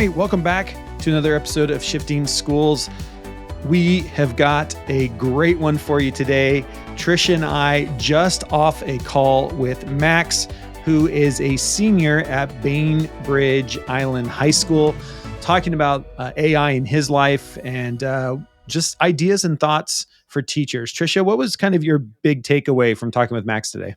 right, welcome back to another episode of Shifting Schools. We have got a great one for you today. Trisha and I just off a call with Max, who is a senior at Bainbridge Island High School, talking about AI in his life and just ideas and thoughts for teachers. Trisha, what was kind of your big takeaway from talking with Max today?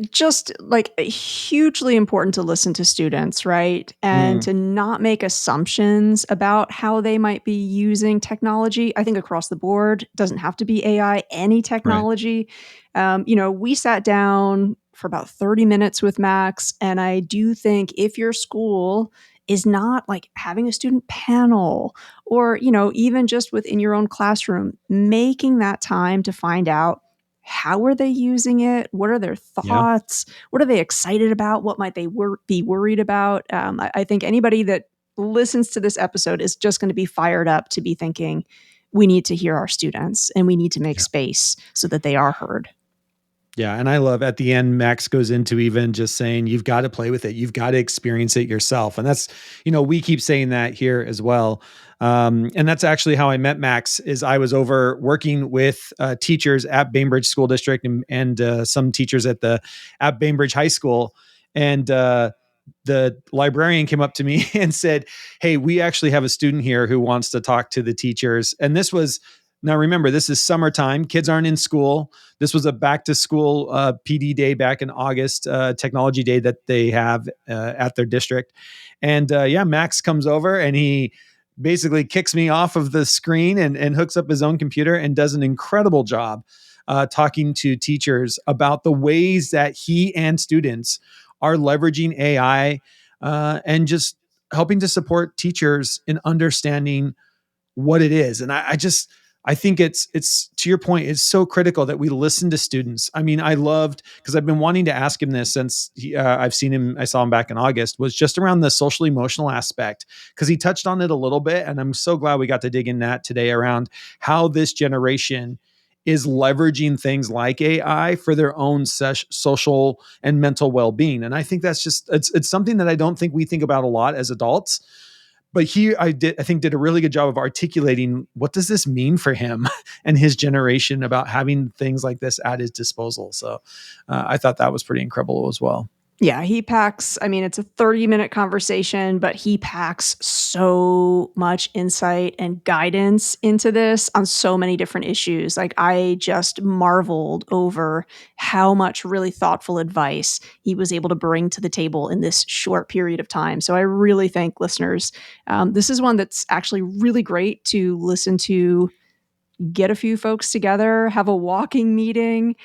Just like hugely important to listen to students, right? And to not make assumptions about how they might be using technology. I think across the board, doesn't have to be AI, any technology. We sat down for about 30 minutes with Max. And I do think if your school is not like having a student panel or, even just within your own classroom, making that time to find out how are they using it? What are their thoughts? What are they excited about? What might they be worried about? I think anybody that listens to this episode is just going to be fired up to be thinking, we need to hear our students and we need to make space so that they are heard. Yeah. And I love at the end, Max goes into even just saying, you've got to play with it. You've got to experience it yourself. And that's, we keep saying that here as well. And that's actually how I met Max is I was over working with teachers at Bainbridge School District and some teachers at Bainbridge High School. And the librarian came up to me and said, hey, we actually have a student here who wants to talk to the teachers. And now remember, this is summertime. Kids aren't in school. This was a back to school PD day back in August, technology day that they have at their district. And Max comes over and he basically kicks me off of the screen and hooks up his own computer and does an incredible job talking to teachers about the ways that he and students are leveraging AI and just helping to support teachers in understanding what it is. And I think it's to your point, it's so critical that we listen to students. I mean, I loved, because I've been wanting to ask him this since I saw him back in August, was just around the social emotional aspect, because he touched on it a little bit. And I'm so glad we got to dig in that today around how this generation is leveraging things like AI for their own social and mental well-being. And I think that's it's something that I don't think we think about a lot as adults. But I think did a really good job of articulating what does this mean for him and his generation about having things like this at his disposal. So I thought that was pretty incredible as well. Yeah, he packs, it's a 30-minute conversation, but he packs so much insight and guidance into this on so many different issues. Like, I just marveled over how much really thoughtful advice he was able to bring to the table in this short period of time. So I really think listeners, this is one that's actually really great to listen to. Get a few folks together, have a walking meeting.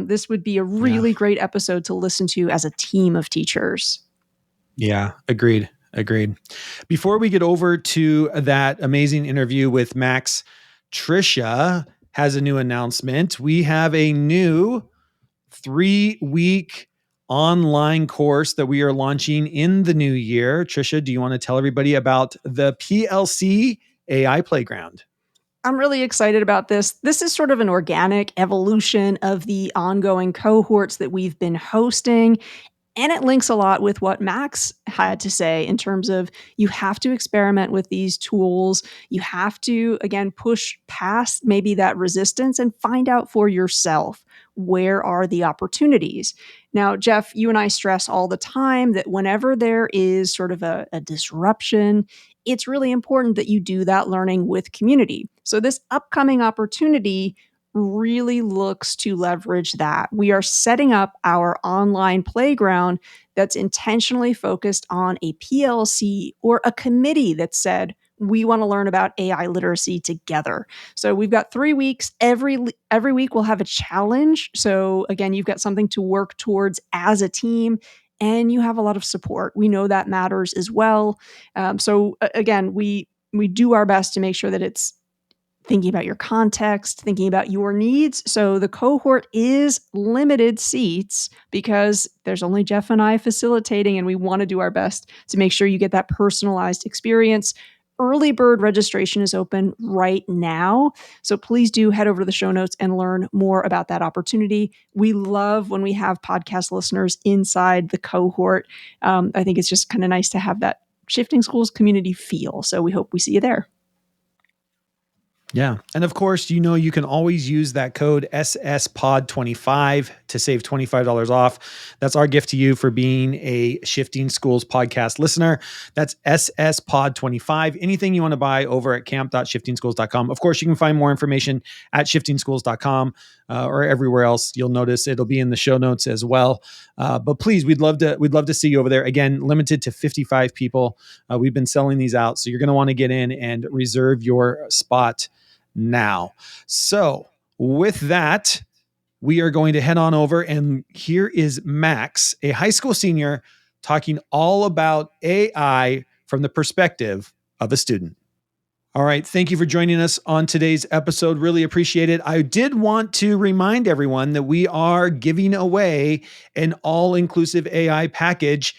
This would be a really great episode to listen to as a team of teachers. Yeah, agreed. Before we get over to that amazing interview with Max, Trisha has a new announcement. We have a new 3-week online course that we are launching in the new year. Trisha, do you want to tell everybody about the PLC AI Playground? I'm really excited about this. This is sort of an organic evolution of the ongoing cohorts that we've been hosting. And it links a lot with what Max had to say in terms of you have to experiment with these tools. You have to, again, push past maybe that resistance and find out for yourself, where are the opportunities? Now, Jeff, you and I stress all the time that whenever there is sort of a disruption, it's really important that you do that learning with community. So this upcoming opportunity really looks to leverage that. We are setting up our online playground that's intentionally focused on a PLC or a committee that said, we want to learn about AI literacy together. So we've got 3 weeks. Every week we'll have a challenge. So again, you've got something to work towards as a team, and you have a lot of support. We know that matters as well. Again, we do our best to make sure that it's thinking about your context, thinking about your needs. So the cohort is limited seats because there's only Jeff and I facilitating, and we want to do our best to make sure you get that personalized experience. Early bird registration is open right now. So please do head over to the show notes and learn more about that opportunity. We love when we have podcast listeners inside the cohort. I think it's just kind of nice to have that Shifting Schools community feel. So we hope we see you there. Yeah. And of course, you can always use that code SSPOD25 to save $25 off. That's our gift to you for being a Shifting Schools podcast listener. That's SSPOD25. Anything you want to buy over at camp.shiftingschools.com. Of course, you can find more information at shiftingschools.com or everywhere else. You'll notice it'll be in the show notes as well. But please, we'd love to see you over there. Again, limited to 55 people. We've been selling these out. So you're going to want to get in and reserve your spot now. So with that, we are going to head on over, and here is Max, a high school senior, talking all about AI from the perspective of a student. All right. Thank you for joining us on today's episode. Really appreciate it. I did want to remind everyone that we are giving away an all-inclusive AI package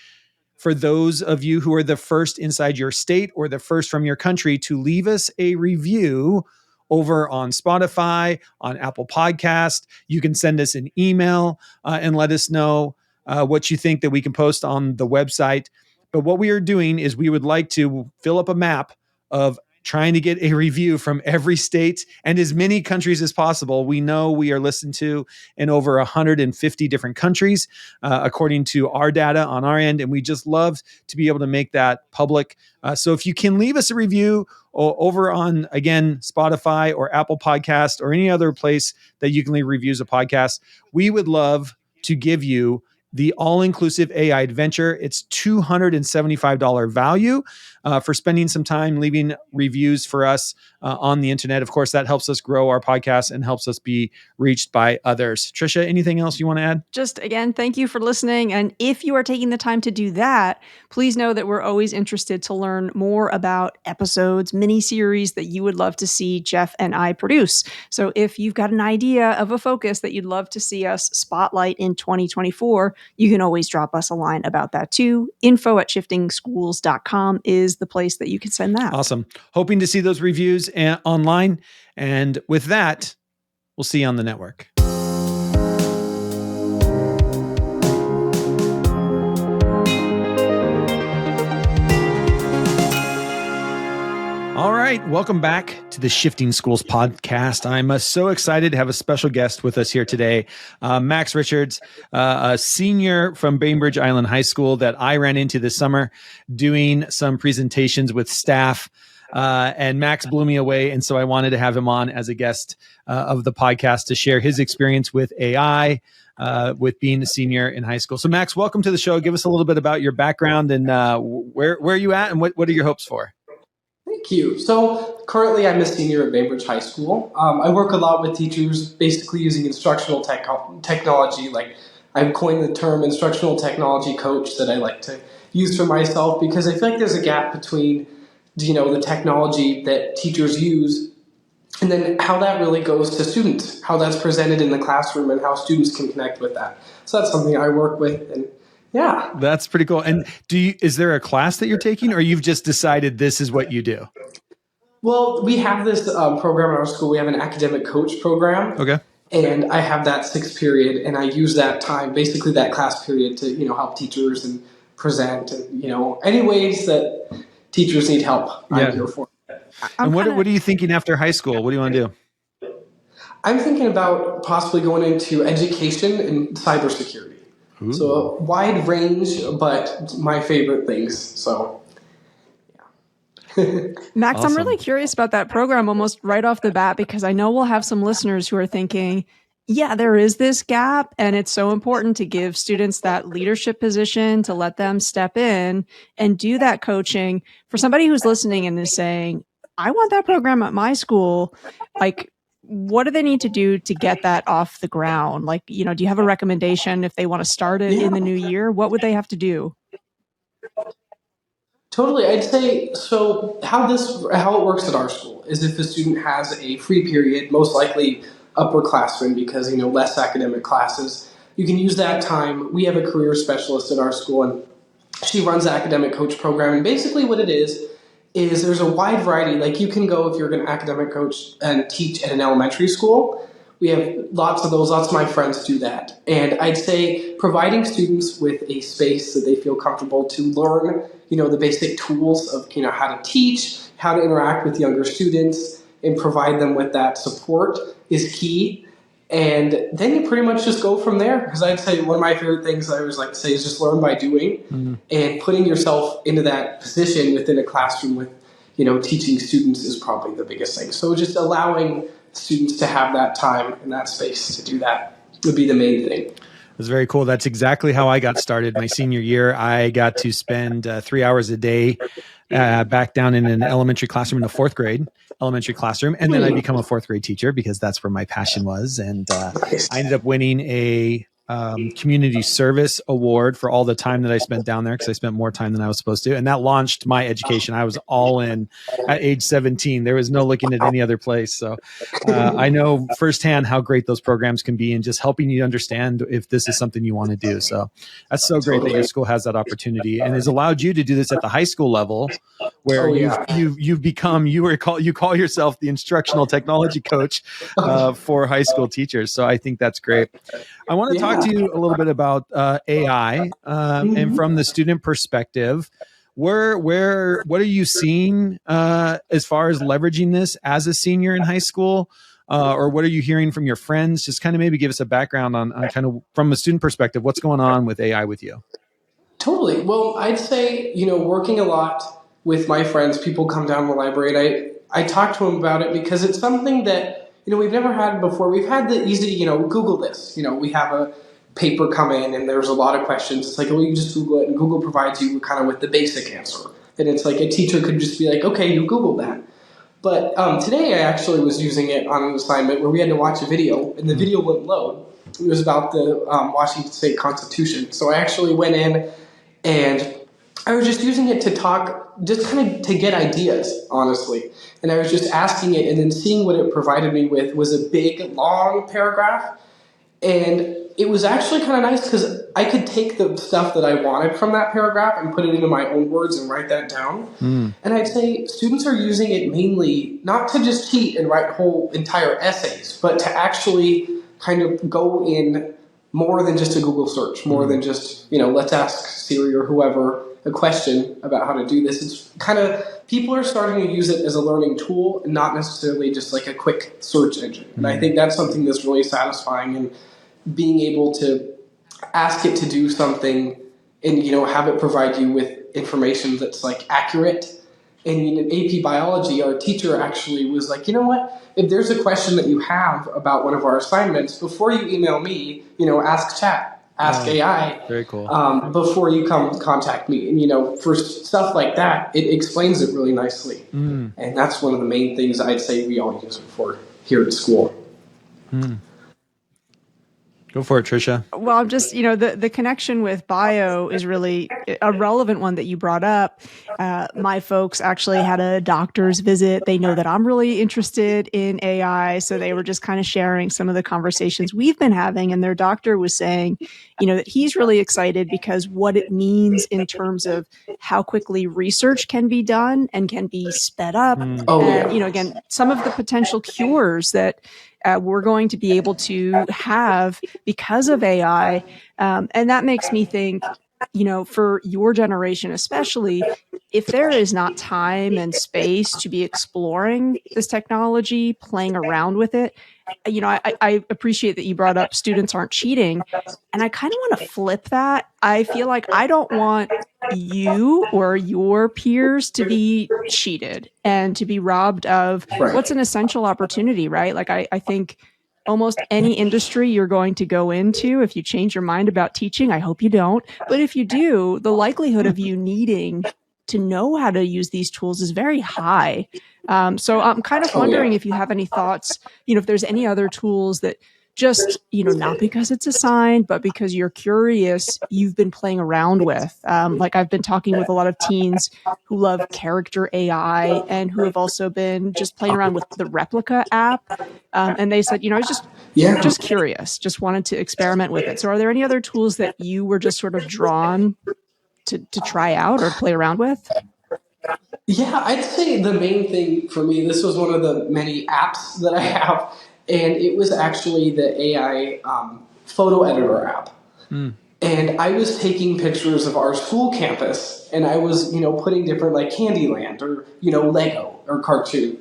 for those of you who are the first inside your state or the first from your country to leave us a review over on Spotify, on Apple Podcast. You can send us an email and let us know what you think that we can post on the website. But what we are doing is we would like to fill up a map of trying to get a review from every state and as many countries as possible. We know we are listened to in over 150 different countries, according to our data on our end. And we just love to be able to make that public. So if you can leave us a review over on, again, Spotify or Apple Podcast or any other place that you can leave reviews of podcasts, we would love to give you the all-inclusive AI adventure. It's $275 value for spending some time leaving reviews for us on the internet. Of course, that helps us grow our podcast and helps us be reached by others. Trisha, anything else you want to add? Just again, thank you for listening. And if you are taking the time to do that, please know that we're always interested to learn more about episodes, mini-series that you would love to see Jeff and I produce. So if you've got an idea of a focus that you'd love to see us spotlight in 2024, you can always drop us a line about that too. info@shiftingschools.com is the place that you can send that. Awesome. Hoping to see those reviews online. And with that, we'll see you on the network. All right. Welcome back to the Shifting Schools podcast. I'm so excited to have a special guest with us here today. Max Richards, a senior from Bainbridge Island High School that I ran into this summer doing some presentations with staff. And Max blew me away. And so I wanted to have him on as a guest of the podcast to share his experience with AI, with being a senior in high school. So Max, welcome to the show. Give us a little bit about your background and where are you at and what are your hopes for? Thank you. So currently I'm a senior at Bainbridge High School. I work a lot with teachers basically using instructional technology. Like I've coined the term instructional technology coach that I like to use for myself because I feel like there's a gap between, the technology that teachers use and then how that really goes to students, how that's presented in the classroom and how students can connect with that. So that's something I work with, and yeah. That's pretty cool. And is there a class that you're taking or you've just decided this is what you do? Well, we have this program in our school. We have an academic coach program. Okay. And I have that 6th period, and I use that time, basically that class period, to help teachers and present, and any ways that teachers need help. I'm here for it. And what are you thinking after high school? What do you want to do? I'm thinking about possibly going into education and cybersecurity. Ooh. So a wide range, but my favorite things. So, yeah. Max, awesome. I'm really curious about that program almost right off the bat, because I know we'll have some listeners who are thinking, yeah, there is this gap, and it's so important to give students that leadership position, to let them step in and do that coaching. For somebody who's listening and is saying, I want that program at my school, like, what do they need to do to get that off the ground? Like, do you have a recommendation if they want to start it in the new year? What would they have to do? Totally. I'd say, so how it works at our school is if a student has a free period, most likely upperclassmen because, less academic classes, you can use that time. We have a career specialist at our school, and she runs the academic coach program. And basically what it is there's a wide variety. Like you can go, if you're an academic coach, and teach at an elementary school, We have lots of those. Lots of my friends do that. And I'd say providing students with a space that they feel comfortable to learn, the basic tools of, how to teach, how to interact with younger students, and provide them with that support is key. And then you pretty much just go from there. Because I'd say one of my favorite things I always like to say is just learn by doing, and putting yourself into that position within a classroom with, teaching students is probably the biggest thing. So just allowing students to have that time and that space to do that would be the main thing. That's very cool. That's exactly how I got started. My senior year, I got to spend 3 hours a day back down in an elementary classroom in the fourth grade elementary classroom. And then I become a fourth grade teacher because that's where my passion was. And Nice. I ended up winning a community service award for all the time that I spent down there, because I spent more time than I was supposed to. And that launched my education. I was all in at age 17. There was no looking at any other place. So I know firsthand how great those programs can be, and just helping you understand if this is something you want to do. So that's so great that your school has that opportunity and has allowed you to do this at the high school level, where you've become, you call yourself the instructional technology coach for high school teachers. So I think that's great. I want to talk to you a little bit about AI and from the student perspective. What are you seeing as far as leveraging this as a senior in high school? Or what are you hearing from your friends? Just kind of maybe give us a background on kind of from a student perspective, what's going on with AI with you? Totally. Well, I'd say, working a lot with my friends, people come down to the library, and I talk to them about it because it's something that, we've never had before. We've had the easy, Google this. We have a paper come in and there's a lot of questions. It's like, well, you just Google it, and Google provides you kind of with the basic answer. And it's like a teacher could just be like, okay, you Googled that. But today I actually was using it on an assignment where we had to watch a video, and the video wouldn't load. It was about the Washington State Constitution. So I actually went in and I was just using it to talk, just kind of to get ideas, honestly. And I was just asking it, and then seeing what it provided me with was a big, long paragraph. And it was actually kind of nice because I could take the stuff that I wanted from that paragraph and put it into my own words and write that down. And I'd say students are using it mainly not to just cheat and write whole entire essays, but to actually kind of go in more than just a Google search, more than just, let's ask Siri or whoever a question about how to do this. It's kind of, people are starting to use it as a learning tool and not necessarily just like a quick search engine. And I think that's something that's really satisfying, and being able to ask it to do something and, have it provide you with information that's like accurate. And in AP biology, our teacher actually was like, you know what, if there's a question that you have about one of our assignments, before you email me, ask chat, ask AI. Very cool. Before you come contact me. And, for stuff like that, it explains it really nicely. And that's one of the main things I'd say we all use it for here at school. Go for it, Tricia. Well, I'm just, the connection with bio is really a relevant one that you brought up. My folks actually had a doctor's visit. They know that I'm really interested in AI. So they were just kind of sharing some of the conversations we've been having. And their doctor was saying, that he's really excited because what it means in terms of how quickly research can be done and can be sped up. And, again, some of the potential cures that we're going to be able to have because of AI. And that makes me think, for your generation, especially, if there is not time and space to be exploring this technology, playing around with it, I appreciate that you brought up students aren't cheating. And I kind of want to flip that. I feel like I don't want you or your peers to be cheated and to be robbed of what's an essential opportunity, right? Like I think almost any industry you're going to go into, if you change your mind about teaching, I hope you don't, but if you do, the likelihood of you needing to know how to use these tools is very high. So I'm kind of wondering if you have any thoughts, if there's any other tools that just, not because it's assigned, but because you're curious, you've been playing around with. Like I've been talking with a lot of teens who love character AI and who have also been just playing around with the Replica app. And they said, I was just curious, just wanted to experiment with it. So are there any other tools that you were just sort of drawn to try out or play around with? Yeah, I'd say the main thing for me, this was one of the many apps that I have, and it was actually the AI photo editor app. Mm. And I was taking pictures of our school campus, and I was, putting different like Candyland or, Lego or cartoon.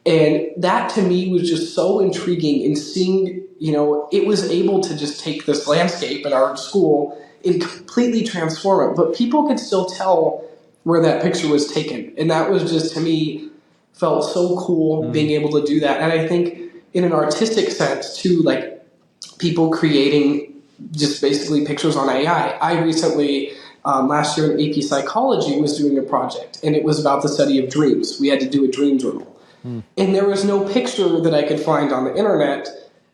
And that to me was just so intriguing in seeing, it was able to just take this landscape in our school and completely transform it. But people could still tell where that picture was taken. And that was just, to me, felt so cool being able to do that. And I think in an artistic sense too, like people creating just basically pictures on AI. I recently, last year in AP Psychology, was doing a project, and it was about the study of dreams. We had to do a dream journal. And there was no picture that I could find on the internet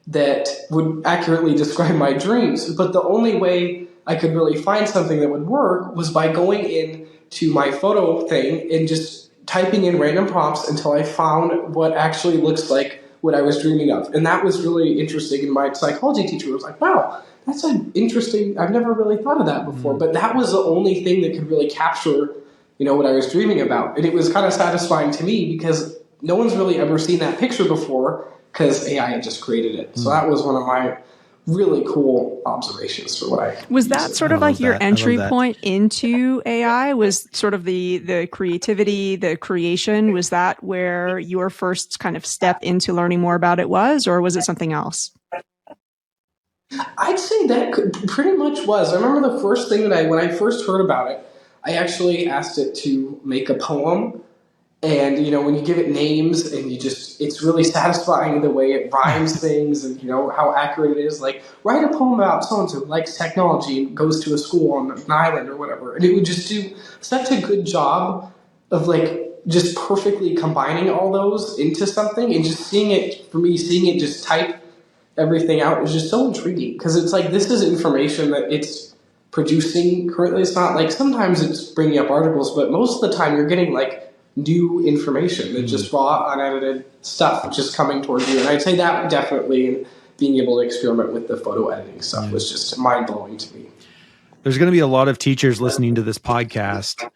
that would accurately describe my dreams. But the only way I could really find something that would work was by going in to my photo thing and just typing in random prompts until I found what actually looks like what I was dreaming of. And that was really interesting. And my psychology teacher was like, wow, that's an interesting, I've never really thought of that before. But that was the only thing that could really capture, what I was dreaming about. And it was kind of satisfying to me because no one's really ever seen that picture before because AI had just created it. So that was one of my really cool observations for what I was that sort of like your entry point into AI? Was sort of the creativity, the creation, was that where your first kind of step into learning more about it was, or was it something else? I'd say that pretty much was. I remember the first thing that when I first heard about it, I actually asked it to make a poem. And, when you give it names and it's really satisfying the way it rhymes things and, how accurate it is. Like, write a poem about so-and-so who likes technology and goes to a school on an island or whatever. And it would just do such a good job of, like, just perfectly combining all those into something. And just seeing it just type everything out is just so intriguing. Because it's like, this is information that it's producing currently. It's not like, sometimes it's bringing up articles, but most of the time you're getting, like, new information that just raw, unedited stuff just coming towards you. And I'd say that definitely being able to experiment with the photo editing stuff was just mind-blowing to me. There's going to be a lot of teachers listening to this podcast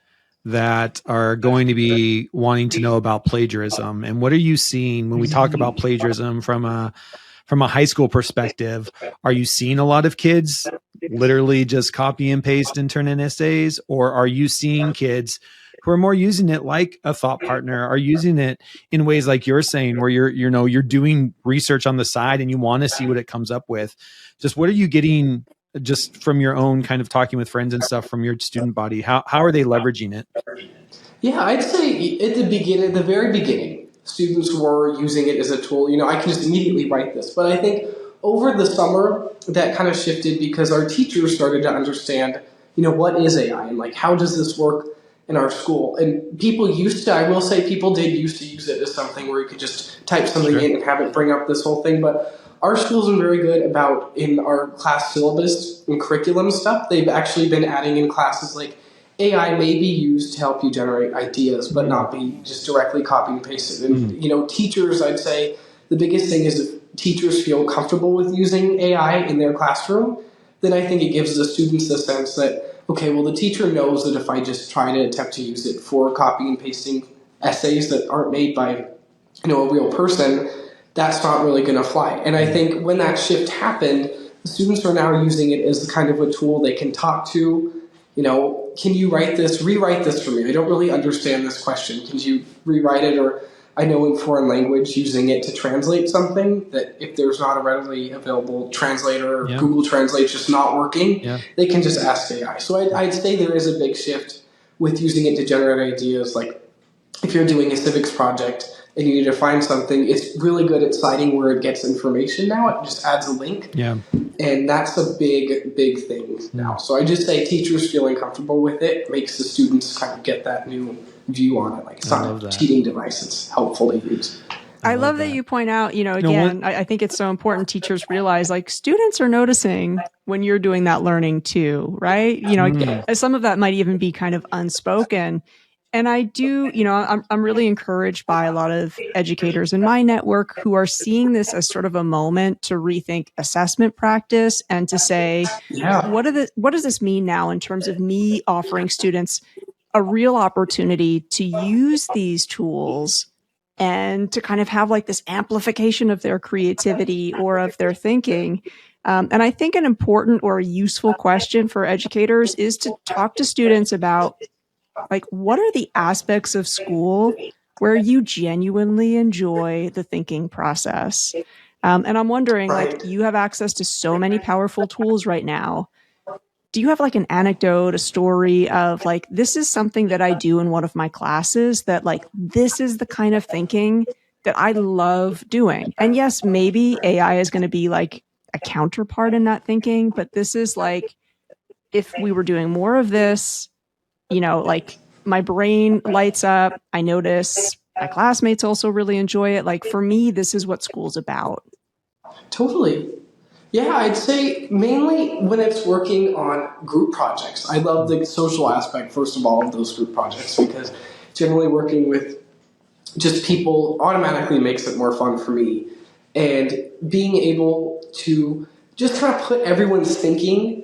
that are going to be wanting to know about plagiarism. And what are you seeing when we talk about plagiarism from a high school perspective? Are you seeing a lot of kids literally just copy and paste and turn in essays, or are you seeing kids who are more using it like a thought partner, are using it in ways like you're saying, where you're doing research on the side and you want to see what it comes up with? Just what are you getting just from your own kind of talking with friends and stuff from your student body? How are they leveraging it? Yeah, I'd say at the very beginning, students were using it as a tool. I can just immediately write this. But I think over the summer, that kind of shifted because our teachers started to understand, what is AI and like, how does this work in our school? And people I will say people did used to use it as something where you could just type something in and have it bring up this whole thing. But our schools are very good about, in our class syllabus and curriculum stuff, they've actually been adding in classes like AI may be used to help you generate ideas, but not be just directly copy and pasted. And, teachers, I'd say the biggest thing is if teachers feel comfortable with using AI in their classroom, then I think it gives the students the sense that, okay, well, the teacher knows that if I just try to attempt to use it for copy and pasting essays that aren't made by, a real person, that's not really going to fly. And I think when that shift happened, the students are now using it as kind of a tool they can talk to. Can you rewrite this for me? I don't really understand this question. Can you rewrite it? Or I know in foreign language, using it to translate something, that if there's not a readily available translator, or Google Translate's just not working, they can just ask AI. So I'd say there is a big shift with using it to generate ideas. Like if you're doing a civics project and you need to find something, it's really good at citing where it gets information now. It just adds a link. Yeah. And that's a big, big thing now. So I just say teachers feeling comfortable with it makes the students kind of get that new view on it. Like it's not a cheating device. It's helpful to use. I love that you point out, again, I think it's so important teachers realize like students are noticing when you're doing that learning too, right? Some of that might even be kind of unspoken. And I do, I'm really encouraged by a lot of educators in my network who are seeing this as sort of a moment to rethink assessment practice and to say, what does this mean now in terms of me offering students a real opportunity to use these tools and to kind of have like this amplification of their creativity or of their thinking. And I think an important or a useful question for educators is to talk to students about, like, what are the aspects of school where you genuinely enjoy the thinking process? And I'm wondering, like, Right. you have access to so many powerful tools right now. Do you have like an anecdote, a story of like, this is something that I do in one of my classes that like, this is the kind of thinking that I love doing? And yes, maybe AI is going to be like a counterpart in that thinking, but this is like, if we were doing more of this, like my brain lights up. I notice my classmates also really enjoy it. Like for me, this is what school's about. Totally. Yeah, I'd say mainly when it's working on group projects. I love the social aspect, first of all, of those group projects because generally working with just people automatically makes it more fun for me. And being able to just kind of put everyone's thinking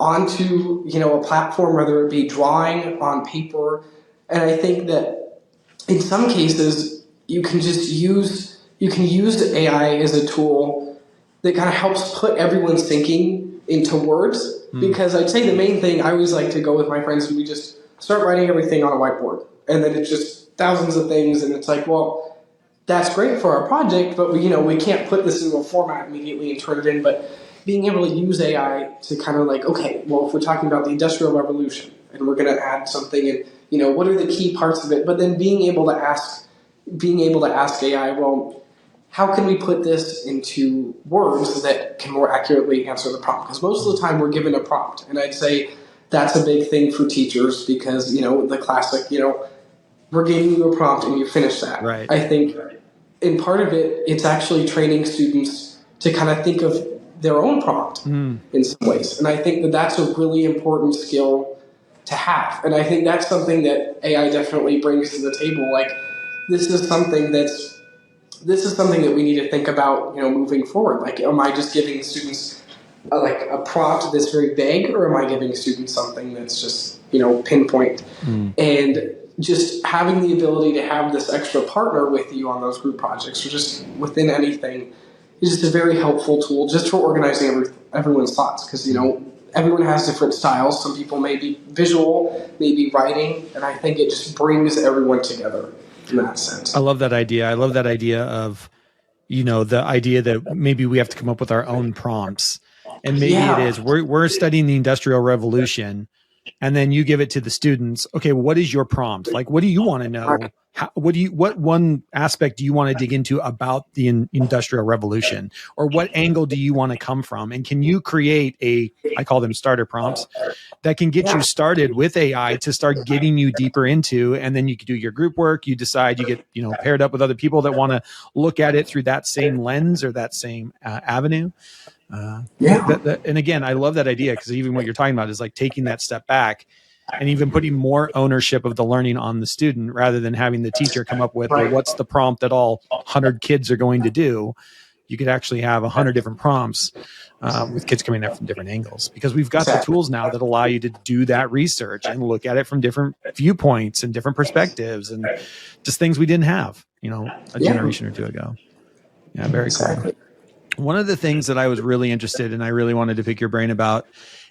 onto, a platform, whether it be drawing on paper. And I think that in some cases you can use AI as a tool that kind of helps put everyone's thinking into words. Because I'd say the main thing I always like to go with my friends and we just start writing everything on a whiteboard, and then it's just thousands of things, and it's like, well, that's great for our project, but we can't put this into a format immediately and turn it in. But being able to use AI to kind of like, okay, well, if we're talking about the Industrial Revolution and we're going to add something, and what are the key parts of it? But then being able to ask AI, well, how can we put this into words that can more accurately answer the prompt? Because most of the time we're given a prompt, and I'd say that's a big thing for teachers because the classic, we're giving you a prompt and you finish that. Right. I think in part of it, it's actually training students to kind of think of their own prompt in some ways. And I think that that's a really important skill to have. And I think that's something that AI definitely brings to the table. Like, this is something that we need to think about, moving forward. Like, am I just giving students a prompt that's very vague, or am I giving students something that's just, pinpoint? And just having the ability to have this extra partner with you on those group projects or just within anything is just a very helpful tool just for organizing everyone's thoughts. Because, everyone has different styles. Some people may be visual, maybe writing, and I think it just brings everyone together in that sense. I love that idea. I love that idea of, the idea that maybe we have to come up with our own prompts. And maybe it is, we're studying the Industrial Revolution, and then you give it to the students. Okay, what is your prompt? Like, what do you want to know? What one aspect do you want to dig into about the Industrial Revolution, or what angle do you want to come from? And can you create I call them starter prompts that can get you started with AI to start getting you deeper into, and then you can do your group work. You decide, you get, paired up with other people that want to look at it through that same lens or that same avenue. And again, I love that idea, because even what you're talking about is like taking that step back and even putting more ownership of the learning on the student, rather than having the teacher come up with, well, what's the prompt that all 100 kids are going to do? You could actually have 100 different prompts with kids coming at from different angles, because we've got the tools now that allow you to do that research and look at it from different viewpoints and different perspectives, and just things we didn't have, a generation or two ago. Yeah, very cool. One of the things that I was really interested in, I really wanted to pick your brain about,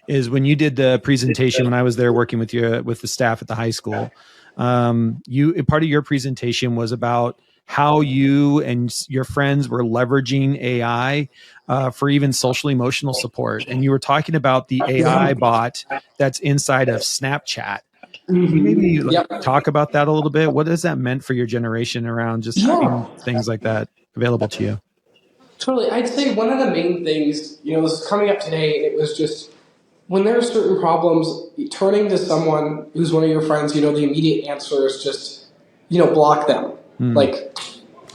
is when you did the presentation, when I was there working with you, with the staff at the high school, part of your presentation was about how you and your friends were leveraging AI for even social emotional support. And you were talking about the AI bot that's inside of Snapchat. Can you maybe talk about that a little bit? What has that meant for your generation around just having things like that available to you? Totally. I'd say one of the main things, this is coming up today, it was just when there are certain problems, turning to someone who's one of your friends, the immediate answer is just, block them. Like,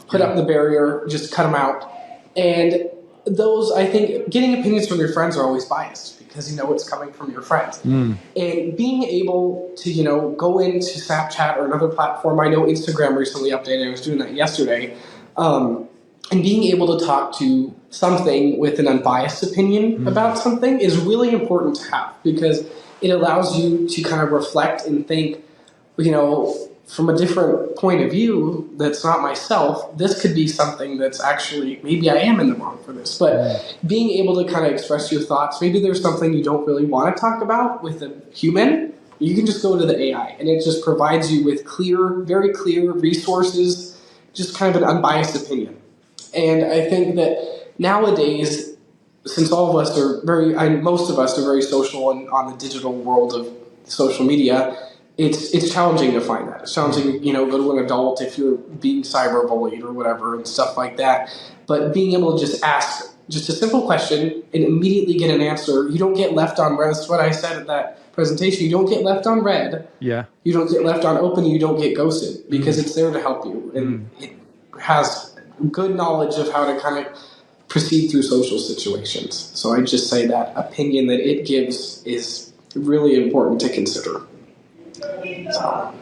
put up the barrier, just cut them out. And those, I think, getting opinions from your friends are always biased because it's coming from your friends. And being able to, go into Snapchat or another platform, I know Instagram recently updated, I was doing that yesterday, and being able to talk to something with an unbiased opinion about something is really important to have, because it allows you to kind of reflect and think, from a different point of view that's not myself, this could be something that's actually, maybe I am in the wrong for this. But being able to kind of express your thoughts, maybe there's something you don't really want to talk about with a human, you can just go to the AI and it just provides you with very clear resources, just kind of an unbiased opinion. And I think that nowadays, since all of us are most of us are very social and on the digital world of social media, it's challenging to find that. It's challenging, go to an adult if you're being cyberbullied or whatever and stuff like that. But being able to just ask just a simple question and immediately get an answer, you don't get left on red. That's what I said at that presentation. You don't get left on red. Yeah. You don't get left on open. You don't get ghosted because it's there to help you. And it has good knowledge of how to kind of proceed through social situations. So I just say that opinion that it gives is really important to consider. So.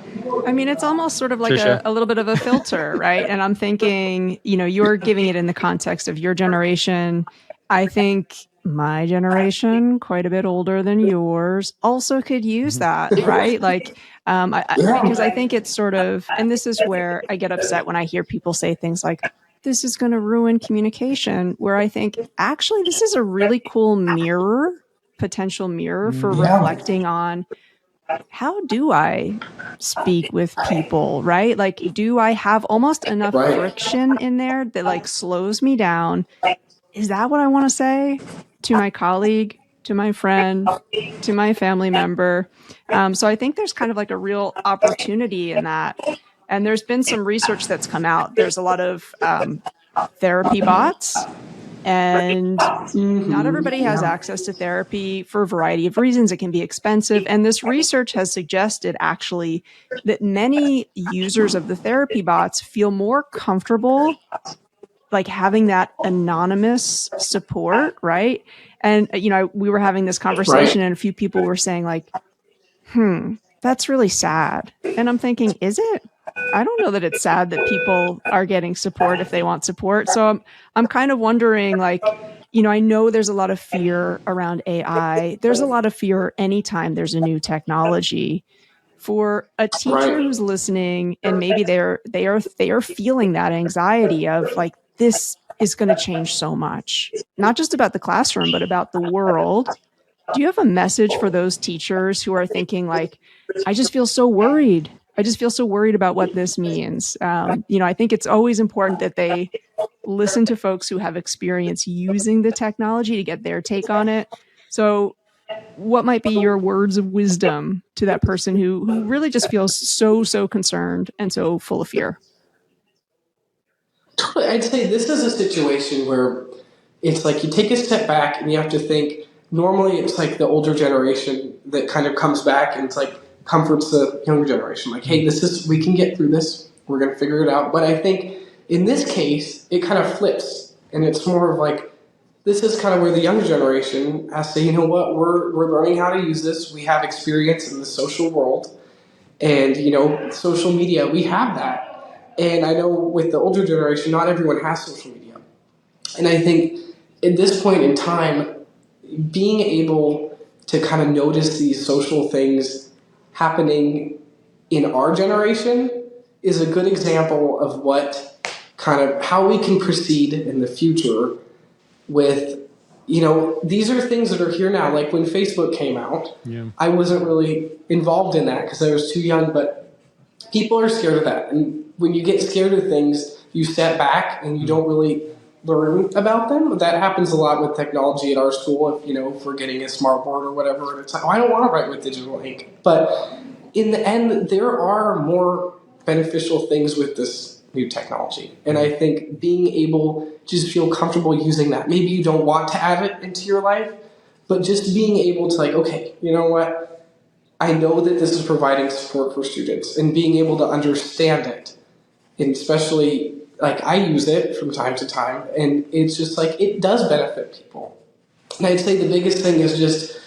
I mean, it's almost sort of like a little bit of a filter, right? And I'm thinking, you're giving it in the context of your generation. I think my generation, quite a bit older than yours, also could use that, right? Like, because I think it's sort of, and this is where I get upset when I hear people say things like, this is going to ruin communication, where I think, actually, this is a really cool potential mirror for reflecting on, how do I speak with people, right? Like, do I have almost enough friction in there that like slows me down? Is that what I want to say to my colleague, to my friend, to my family member? So I think there's kind of like a real opportunity in that. And there's been some research that's come out. There's a lot of therapy bots, and not everybody has access to therapy for a variety of reasons. It can be expensive. And this research has suggested actually that many users of the therapy bots feel more comfortable like having that anonymous support, right? And, we were having this conversation and a few people were saying like, that's really sad. And I'm thinking, is it? I don't know that it's sad that people are getting support if they want support. So I'm kind of wondering, like, I know there's a lot of fear around AI. There's a lot of fear anytime there's a new technology. For a teacher who's listening and maybe they are feeling that anxiety of like, this is going to change so much, not just about the classroom, but about the world. Do you have a message for those teachers who are thinking like, I just feel so worried. I just feel so worried about what this means. I think it's always important that they listen to folks who have experience using the technology to get their take on it. So what might be your words of wisdom to that person who really just feels so concerned and so full of fear? I'd say this is a situation where it's like you take a step back and you have to think. Normally, it's like the older generation that kind of comes back and it's like comforts the younger generation. Like, hey, we can get through this. We're going to figure it out. But I think in this case, it kind of flips. And it's more of like, this is kind of where the younger generation has to say, you know what, we're learning how to use this. We have experience in the social world. And, social media, we have that. And I know with the older generation, not everyone has social media. And I think at this point in time, being able to kind of notice these social things happening in our generation is a good example of how we can proceed in the future with, these are things that are here now. Like when Facebook came out, I wasn't really involved in that because I was too young, but people are scared of that. And when you get scared of things, you step back and you don't really learn about them. That happens a lot with technology at our school. If we're getting a smartboard or whatever, and it's like, I don't want to write with digital ink. But in the end, there are more beneficial things with this new technology. And I think being able to just feel comfortable using that. Maybe you don't want to add it into your life, but just being able to like, okay, you know what? I know that this is providing support for students and being able to understand it. And especially like I use it from time to time and it's just like, it does benefit people. And I'd say the biggest thing is just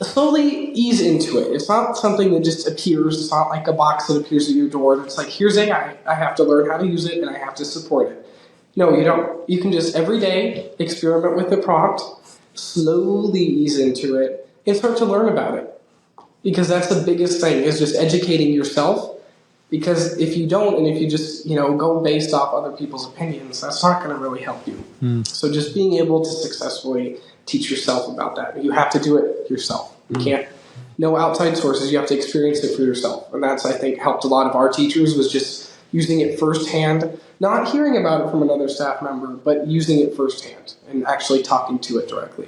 slowly ease into it. It's not something that just appears. It's not like a box that appears at your door. It's like, here's AI. I have to learn how to use it and I have to support it. No, you don't. You can just every day experiment with the prompt, slowly ease into it and start to learn about it. Because that's the biggest thing is just educating yourself Because if you don't, and if you just, go based off other people's opinions, that's not going to really help you. So just being able to successfully teach yourself about that. You have to do it yourself. You can't, no outside sources. You have to experience it for yourself. And that's, I think, helped a lot of our teachers, was just using it firsthand, not hearing about it from another staff member, but using it firsthand and actually talking to it directly.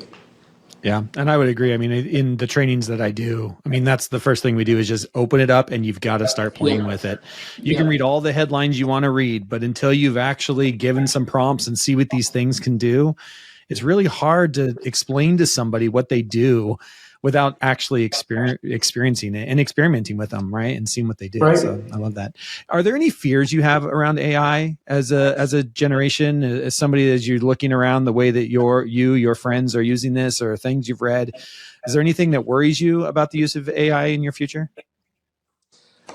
Yeah. And I would agree. I mean, in the trainings that I do, I mean, that's the first thing we do is just open it up and you've got to start playing with it. You can read all the headlines you want to read, but until you've actually given some prompts and see what these things can do, it's really hard to explain to somebody what they do without actually experiencing it and experimenting with them, right? And seeing what they do. Right. So I love that. Are there any fears you have around AI as a generation, as somebody, as you're looking around the way that your friends are using this, or things you've read? Is there anything that worries you about the use of AI in your future?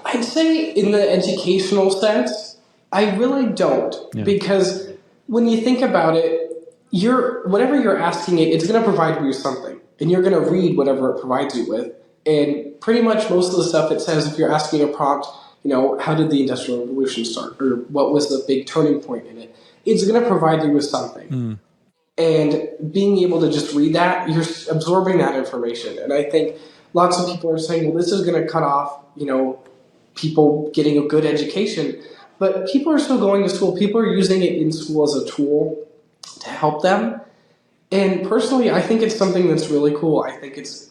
I'd say in the educational sense, I really don't. Because when you think about it, whatever you're asking it, it's going to provide you something. And you're going to read whatever it provides you with. And pretty much most of the stuff it says, if you're asking a prompt, how did the Industrial Revolution start? Or what was the big turning point in it? It's going to provide you with something. And being able to just read that, you're absorbing that information. And I think lots of people are saying, well, this is going to cut off, people getting a good education. But people are still going to school. People are using it in school as a tool to help them. And personally, I think it's something that's really cool. I think it's,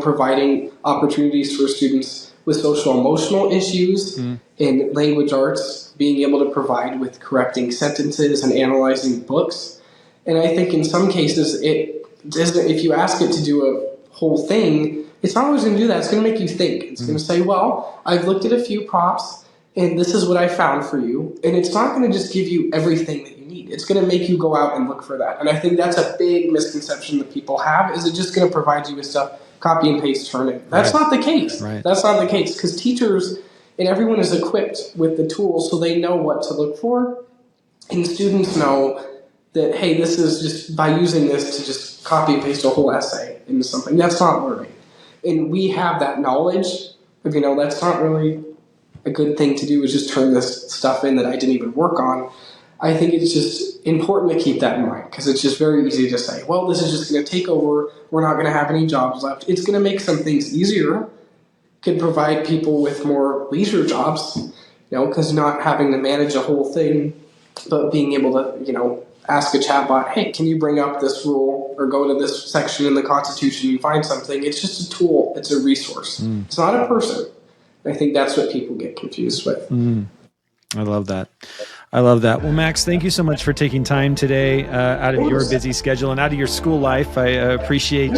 providing opportunities for students with social emotional issues in language arts, being able to provide with correcting sentences and analyzing books. And I think in some cases, if you ask it to do a whole thing, it's not always going to do that. It's going to make you think. It's going to say, well, I've looked at a few prompts, and this is what I found for you. And it's not going to just give you everything that you need. It's going to make you go out and look for that. And I think that's a big misconception that people have, is it just going to provide you with stuff, copy and paste, turn it. That's not the case. That's not the case, because teachers and everyone is equipped with the tools so they know what to look for. And students know that, hey, this is just by using this to just copy and paste a whole essay into something. That's not learning. And we have that knowledge of, that's not really a good thing to do, is just turn this stuff in that I didn't even work on. I think it's just important to keep that in mind, because it's just very easy to say, well, this is just going to take over. We're not going to have any jobs left. It's going to make some things easier. Could provide people with more leisure jobs, because not having to manage a whole thing, but being able to, ask a chatbot, hey, can you bring up this rule or go to this section in the Constitution and find something? It's just a tool. It's a resource. It's not a person. I think that's what people get confused with. I love that. Well, Max, thank you so much for taking time today out of your busy schedule and out of your school life. I appreciate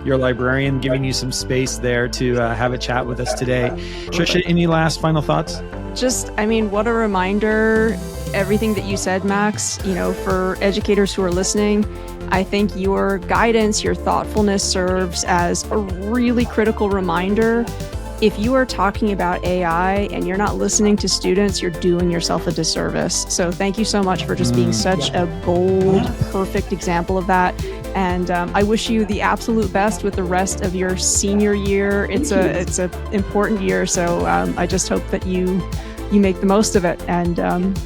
your librarian giving you some space there to have a chat with us today. Trisha, any last final thoughts? What a reminder, everything that you said, Max, for educators who are listening. I think your guidance, your thoughtfulness serves as a really critical reminder. If you are talking about AI and you're not listening to students, you're doing yourself a disservice. So thank you so much for just being such a bold, perfect example of that. And I wish you the absolute best with the rest of your senior year. It's an important year. So I just hope that you make the most of it. And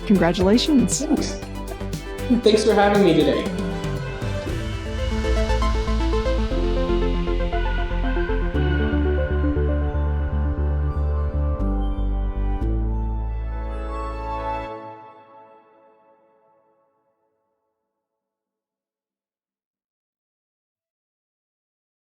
congratulations. Thanks for having me today.